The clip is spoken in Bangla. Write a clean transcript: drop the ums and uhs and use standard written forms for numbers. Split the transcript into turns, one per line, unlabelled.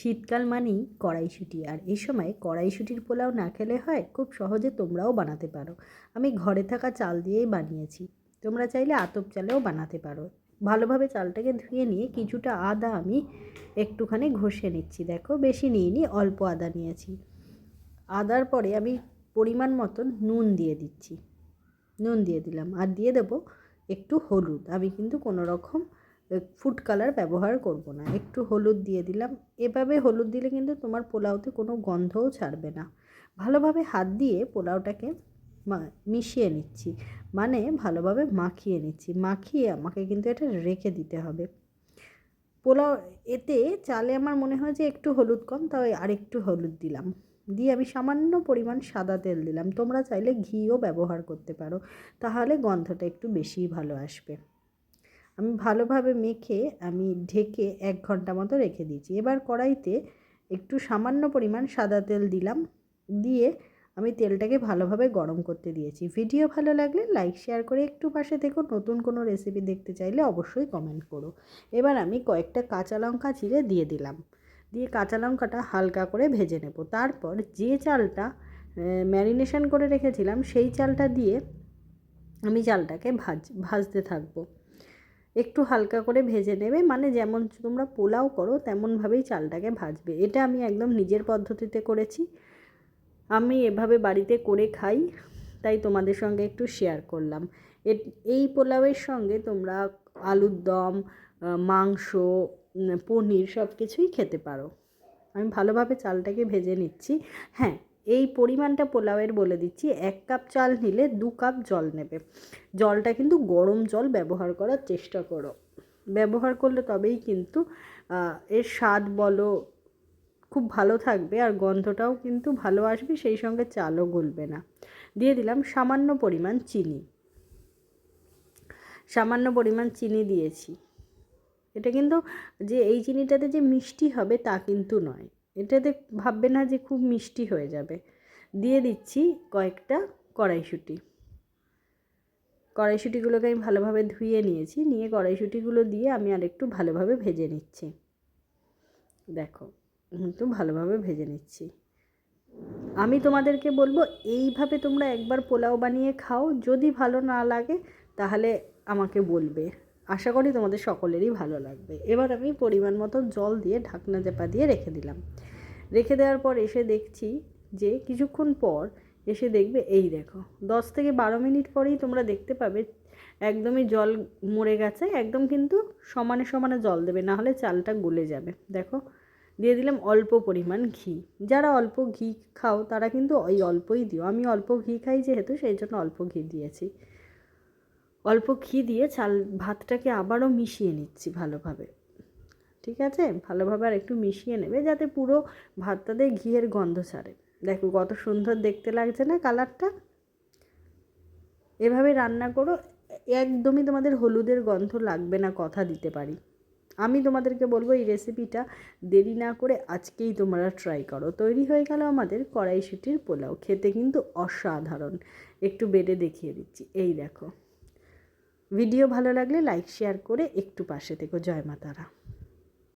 শীতকাল মানেই কড়াইশুঁটি, আর এই সময় কড়াইশুঁটির পোলাও না খেলে হয়? খুব সহজে তোমরাও বানাতে পারো। আমি ঘরে থাকা চাল দিয়েই বানিয়েছি, তোমরা চাইলে আতপ চালেও বানাতে পারো। ভালোভাবে চালটাকে ধুয়ে নিয়ে কিছুটা আদা আমি একটুখানি ঘষে নিচ্ছি। দেখো, বেশি নিইনি, অল্প আদা নিয়েছি। আদার পরে আমি পরিমাণ মতন নুন দিয়ে দিচ্ছি, নুন দিয়ে দিলাম, আর দিয়ে দেবো একটু হলুদ। আমি কিন্তু কোনো রকম ফুড কালার ব্যবহার করব না, একটু হলুদ দিয়ে দিলাম। এভাবে হলুদ দিলে কিন্তু তোমার পোলাওতে কোনো গন্ধও ছাড়বে না। ভালোভাবে হাত দিয়ে পোলাওটাকে মিশিয়ে নিচ্ছি, মানে ভালোভাবে মাখিয়ে নিচ্ছি। মাখিয়ে আমাকে কিন্তু এটা রেখে দিতে হবে। পোলাও এতে চালে আমার মনে হয় যে একটু হলুদ কম, তাই আরেকটু হলুদ দিলাম। দিয়ে আমি সামান্য পরিমাণ সাদা তেল দিলাম, তোমরা চাইলে ঘিও ব্যবহার করতে পারো, তাহলে গন্ধটা একটু বেশিই ভালো আসবে। আমি ভালোভাবে মেখে আমি ঢেকে 1 ঘন্টা মতো রেখে দিয়েছি। এবার কড়াইতে একটু সামান্য পরিমাণ সাদা তেল দিলাম, দিয়ে আমি তেলটাকে ভালোভাবে গরম করতে দিয়েছি। ভিডিও ভালো লাগলে লাইক শেয়ার করে একটু পাশে থেকো। নতুন কোনো রেসিপি দেখতে চাইলে অবশ্যই কমেন্ট করো। এবার আমি কয়েকটা কাঁচা লঙ্কা চিড়ে দিয়ে দিলাম, দিয়ে কাঁচা লঙ্কাটা হালকা করে ভেজে নেব। তারপর যে চালটা ম্যারিনেশন করে রেখেছিলাম সেই চালটা দিয়ে আমি চালটাকে ভাজতে থাকবো। একটু হালকা করে ভেজে নেবে, মানে যেমন তোমরা পোলাও করো তেমনভাবেই চালটাকে ভাজবে। এটা আমি একদম নিজের পদ্ধতিতে করেছি, আমি এভাবে বাড়িতে করে খাই, তাই তোমাদের সঙ্গে একটু শেয়ার করলাম। এই পোলাওয়ের সঙ্গে তোমরা আলুর দম, মাংস, পনির সব কিছুই খেতে পারো। আমি ভালোভাবে চালটাকে ভেজে নিচ্ছি। হ্যাঁ, এই পরিমাণটা পোলাওয়ের বলে দিচ্ছি, 1 কাপ চাল নিলে 2 কাপ জল নেবে। জলটা কিন্তু গরম জল ব্যবহার করার চেষ্টা করো, ব্যবহার করলে তবেই কিন্তু এর স্বাদ বলো খুব ভালো থাকবে, আর গন্ধটাও কিন্তু ভালো আসবে, সেই সঙ্গে চালও গলবে না। দিয়ে দিলাম সামান্য পরিমাণ চিনি, সামান্য পরিমাণ চিনি দিয়েছি। এটা কিন্তু যে এই চিনিটাতে যে মিষ্টি হবে তা কিন্তু নয়, এটাতে ভাববে না যে খুব মিষ্টি হয়ে যাবে। দিয়ে দিচ্ছি কয়েকটা কড়াইশুঁটি। কড়াইশুঁটিগুলোকে আমি ভালোভাবে ধুয়ে নিয়েছি, নিয়ে কড়াইশুঁটিগুলো দিয়ে আমি আরেকটু ভালোভাবে ভেজে নিচ্ছি। দেখো, একটু ভালোভাবে ভেজে নিচ্ছি। আমি তোমাদেরকে বলবো এইভাবে তোমরা একবার পোলাও বানিয়ে খাও, যদি ভালো না লাগে তাহলে আমাকে বলবে। আশা করি তোমাদের সকলেরই ভালো লাগবে। এবার আমি পরিমাণ মতো জল দিয়ে ঢাকনা চাপা দিয়ে রেখে দিলাম। রেখে দেওয়ার পর এসে দেখছি যে কিছুক্ষণ পর এসে দেখবে, এই দেখো 10 থেকে 12 মিনিট পরেই তোমরা দেখতে পাবে একদমই জল মরে গেছে। একদম কিন্তু সমানে সমানে জল দেবে, না হলে চালটা গলে যাবে। দেখো, দিয়ে দিলাম অল্প পরিমাণ ঘি। যারা অল্প ঘি খাও তারা কিন্তু ওই অল্পই দিও, আমি অল্প ঘি খাই যেহেতু সেই জন্য অল্প ঘি দিয়েছি। অল্প ঘি দিয়ে ভাতটাকে আবারও মিশিয়ে নিচ্ছি ভালোভাবে। ঠিক আছে, ভালোভাবে আর একটু মিশিয়ে নেবে যাতে পুরো ভাতটাতে ঘিয়ের গন্ধ ছাড়ে। দেখো কত সুন্দর দেখতে লাগছে না কালারটা? এভাবে রান্না করো, একদমই তোমাদের হলুদের গন্ধ লাগবে না, কথা দিতে পারি। আমি তোমাদেরকে বলবো এই রেসিপিটা দেরি না করে আজকেই তোমরা ট্রাই করো। তৈরি হয়ে গেল আমাদের কড়াইশুঁটির পোলাও, খেতে কিন্তু অসাধারণ। একটু বেটে দেখিয়ে দিচ্ছি, এই দেখো। ভিডিও ভালো লাগলে লাইক শেয়ার করে একটু পাশে থেকো। জয় মা তারা।